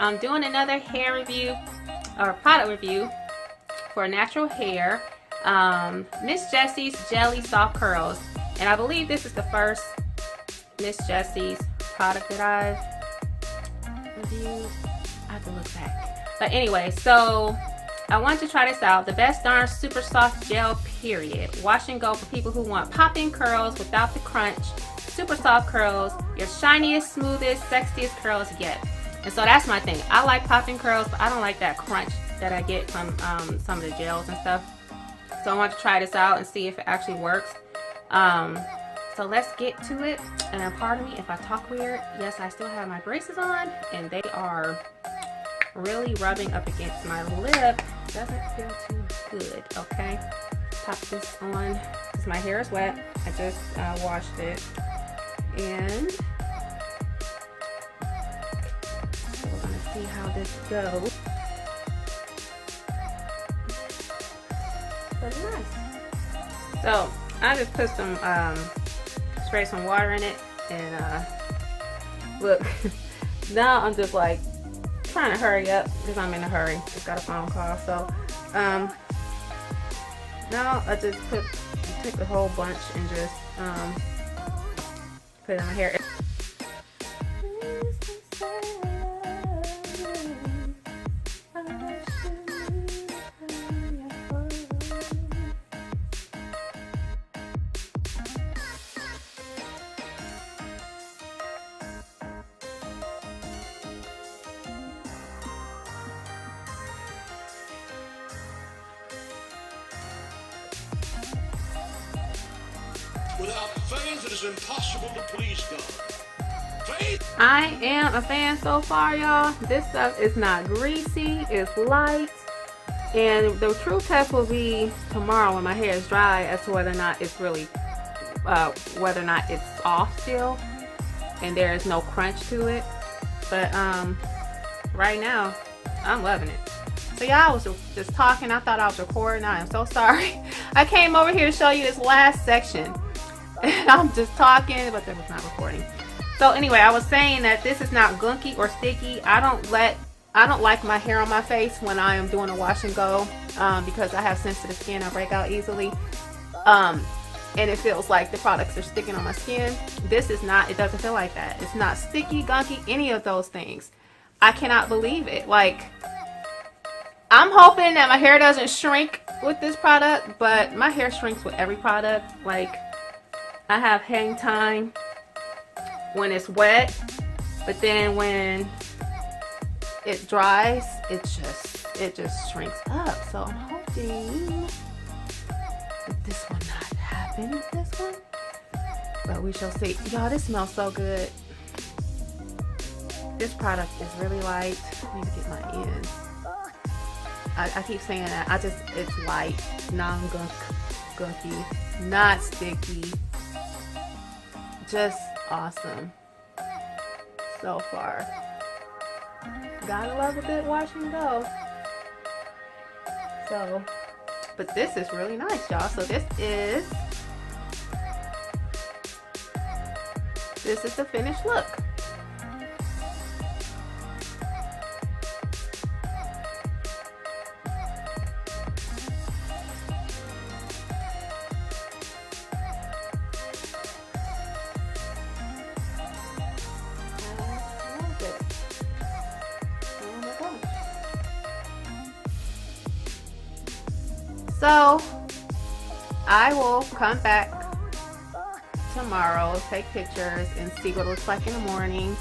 I'm doing another hair review or product review for natural hair. Miss Jessie's Jelly Soft Curls, and I believe this is the first Miss Jessie's product that I've reviewed. I have to look back, but anyway, so I want to try this out. The best darn super soft gel period. Wash and go for people who want pop-in curls without the crunch. Super soft curls, your shiniest, smoothest, sexiest curls yet. And so that's my thing. I like pop-in curls, but I don't like that crunch that I get from some of the gels and stuff. So I want to try this out and see if it actually works. So let's get to it. And pardon me if I talk weird. Yes, I still have my braces on, and they are really rubbing up against my lip. Doesn't feel too good. Okay, pop this on because my hair is wet. I just washed it, and we're gonna see how this goes. Pretty nice. So I just put some spray some water in it, and look, now I'm just like trying to hurry up because I'm in a hurry. Just got a phone call. So now I just take the whole bunch and just put it in my hair. Without fans, it is impossible to please God. Fans. I am a fan so far, y'all. This stuff is not greasy, it's light. And the true test will be tomorrow when my hair is dry as to whether or not it's really, whether or not it's soft still and there is no crunch to it. But right now, I'm loving it. So y'all, I was just talking. I thought I was recording. I am so sorry. I came over here to show you this last section. And I'm just talking, but that was not recording. So anyway, I was saying that this is not gunky or sticky. I don't like my hair on my face when I am doing a wash and go because I have sensitive skin. I break out easily, and it feels like the products are sticking on my skin. This is not. It doesn't feel like that. It's not sticky, gunky, any of those things. I cannot believe it. Like, I'm hoping that my hair doesn't shrink with this product, but my hair shrinks with every product. Like, I have hang time when it's wet, but then when it dries, it just shrinks up. So I'm hoping that this will not happen with this one, but we shall see. Y'all, this smells so good. This product is really light. Let me get my ends. I keep saying that. It's light, non-gunky, not sticky. Just awesome so far. Gotta love a good wash and go. So, but this is really nice, y'all. So this is the finished look. So I will come back tomorrow, take pictures, and see what it looks like in the morning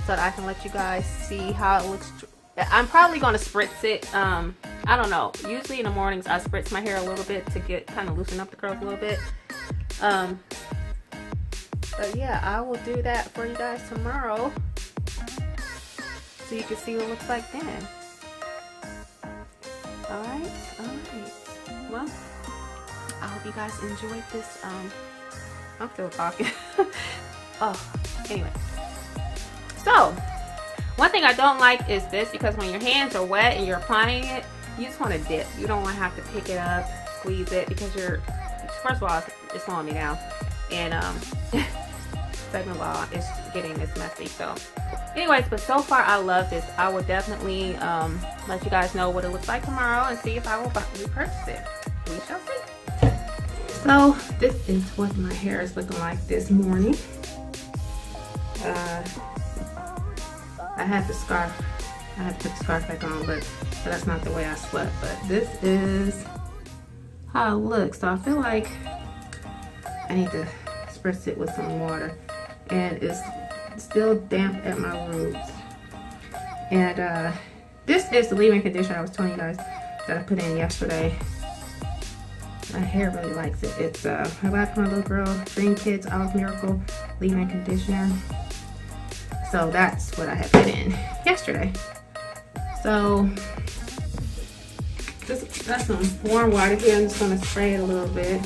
so that I can let you guys see how it looks. I'm probably going to spritz it. I don't know. Usually in the mornings I spritz my hair a little bit to get kind of loosen up the curls a little bit. But yeah, I will do that for you guys tomorrow so you can see what it looks like then. Alright. Well, I hope you guys enjoyed this. I'm still talking. Oh, anyway. So, one thing I don't like is this, because when your hands are wet and you're applying it, you just want to dip. You don't want to have to pick it up, squeeze it, because first of all, it's slowing me down. And second of all, it's getting this messy. So anyways, but so far I love this. I will definitely let you guys know what it looks like tomorrow and see if I will repurchase it. We shall see. So this is what my hair is looking like this morning. I had the scarf. I had to put the scarf back on, but that's not the way I slept. But this is how it looks. So I feel like I need to spritz it with some water, and it's still damp at my roots. And this is the leave-in conditioner I was telling you guys that I put in yesterday. My hair really likes it. It's I got it from my little girl, Dream Kids Olive Miracle leave-in conditioner. So that's what I had put in yesterday. So just got some warm water here. I'm just gonna spray it a little bit.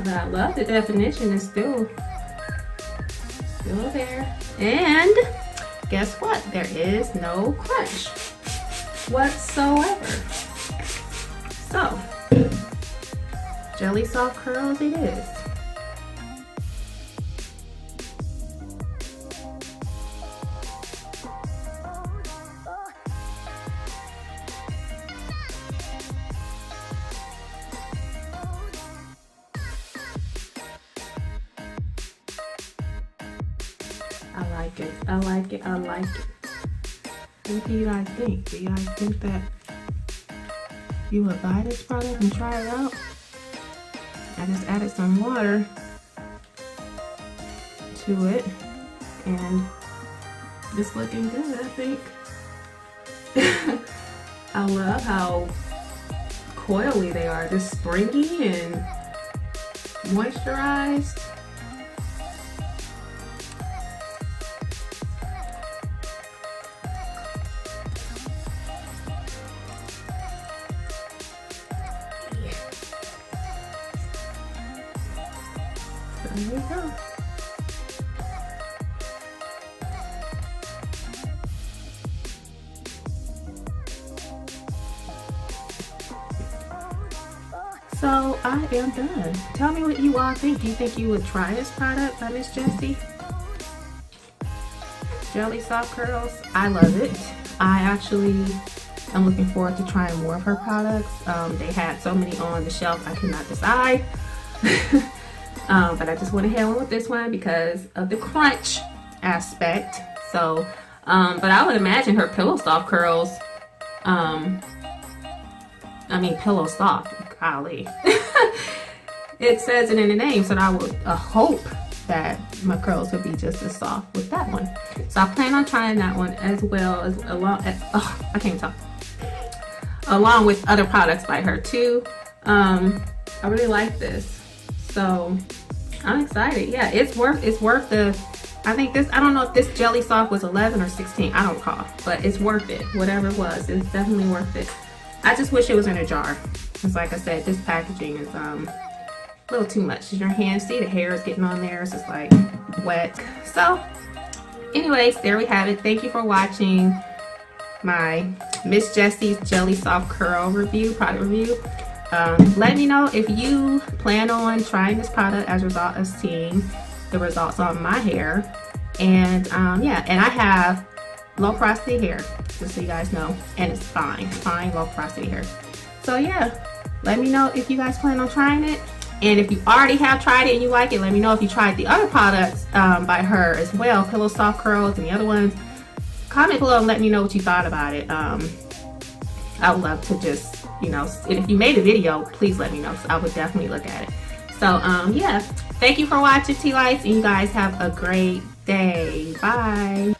But I love the definition. It's still there. And guess what? There is no crunch whatsoever. So, jelly soft curls it is. I like it. I like it. I like it. What do you guys think? Do you guys think that you would buy this product and try it out? I just added some water to it, and it's looking good, I think. I love how coily they are, just springy and moisturized. There you go. So I am done. Tell me what you all think. Do you think you would try this product by Miss Jessie? Jelly Soft Curls. I love it. I actually am looking forward to trying more of her products. They had so many on the shelf I could not decide. But I just went ahead and went with this one because of the crunch aspect. So, but I would imagine her Pillow Soft curls, Pillow Soft, golly. It says it in the name, so I would hope that my curls would be just as soft with that one. So I plan on trying that one as well as I can't talk. Along with other products by her too. I really like this. So I'm excited. Yeah, it's worth the, I think this, I don't know if this Jelly Soft was 11 or 16, I don't recall, but it's worth it. Whatever it was, it's definitely worth it. I just wish it was in a jar. Because like I said, this packaging is a little too much. Your hands, see the hair is getting on there, it's just like wet. So anyways, there we have it. Thank you for watching my Miss Jessie's Jelly Soft Curl review, product review. Let me know if you plan on trying this product as a result of seeing the results on my hair. And yeah, and I have low porosity hair, just so you guys know, and it's fine low porosity hair. So yeah, let me know if you guys plan on trying it, and if you already have tried it and you like it, let me know if you tried the other products by her as well, Pillow Soft Curls and the other ones. Comment below and let me know what you thought about it. I would love to just, you know, if you made a video, please let me know, because I would definitely look at it. So yeah, thank you for watching, Tea Lights, and you guys have a great day. Bye.